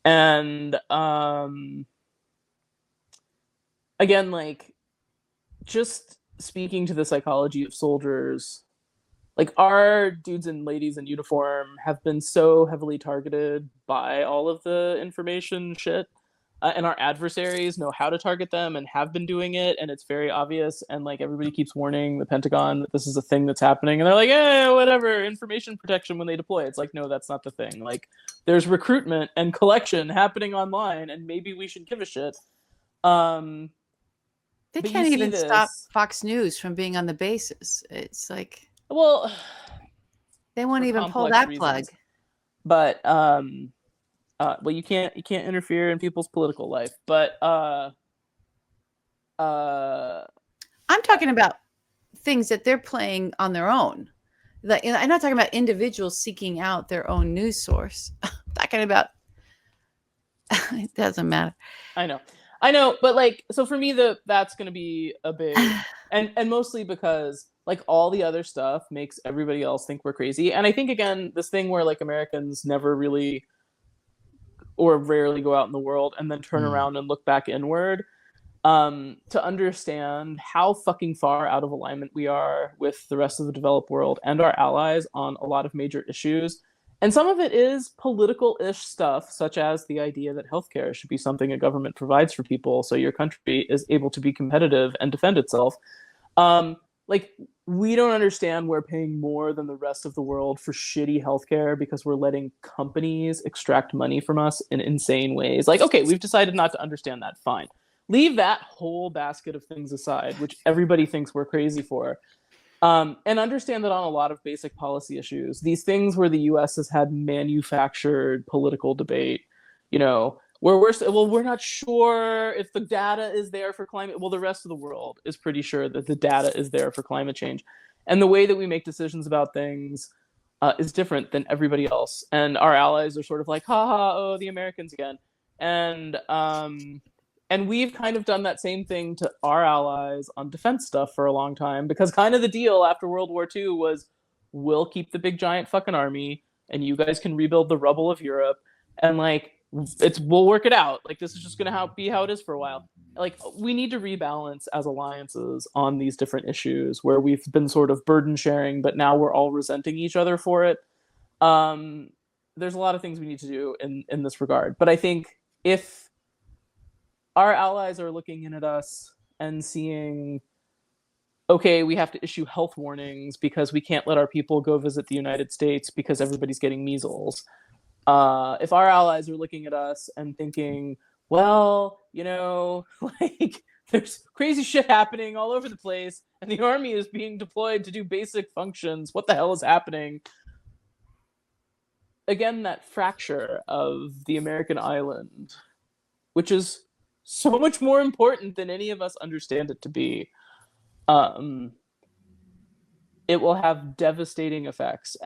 And again, like, just speaking to the psychology of soldiers, like, our dudes and ladies in uniform have been so heavily targeted by all of the information shit, and our adversaries know how to target them and have been doing it, and it's very obvious. And like, everybody keeps warning the Pentagon that this is a thing that's happening, and they're like, "Eh, whatever, information protection when they deploy." It's like, no, that's not the thing. Like, there's recruitment and collection happening online, and maybe we should give a shit. Um, They but you can't see even stop this. Fox News from being on the bases. It's like Well, they won't for even pull complex that plug. reasons, but well, you can't interfere in people's political life, but uh I'm talking about things that they're playing on their own. Like, I'm not talking about individuals seeking out their own news source. I'm talking about it doesn't matter. I know, but like, so for me, that's going to be a big, and mostly because like all the other stuff makes everybody else think we're crazy. And I think, again, this thing where like Americans never really or rarely go out in the world and then turn Mm. around and look back inward, to understand how fucking far out of alignment we are with the rest of the developed world and our allies on a lot of major issues. And some of it is political ish stuff, such as the idea that healthcare should be something a government provides for people so your country is able to be competitive and defend itself. Like, we don't understand we're paying more than the rest of the world for shitty healthcare because we're letting companies extract money from us in insane ways. Like, okay, we've decided not to understand that. Fine. Leave that whole basket of things aside, which everybody thinks we're crazy for. And understand that on a lot of basic policy issues, these things where the US has had manufactured political debate, where we're not sure if the data is there for climate. Well, the rest of the world is pretty sure that the data is there for climate change. And the way that we make decisions about things is different than everybody else. And our allies are sort of like, ha ha, oh, the Americans again. And and we've kind of done that same thing to our allies on defense stuff for a long time, because kind of the deal after World War II was, we'll keep the big giant fucking army and you guys can rebuild the rubble of Europe, and like, we'll work it out. Like, this is just going to be how it is for a while. Like, we need to rebalance as alliances on these different issues where we've been sort of burden sharing, but now we're all resenting each other for it. Um, there's a lot of things we need to do in this regard, but I think if our allies are looking in at us and seeing, okay, we have to issue health warnings because we can't let our people go visit the United States because everybody's getting measles. If our allies are looking at us and thinking, well, like, there's crazy shit happening all over the place and the army is being deployed to do basic functions, what the hell is happening? Again, that fracture of the American island, which is so much more important than any of us understand it to be, um, it will have devastating effects.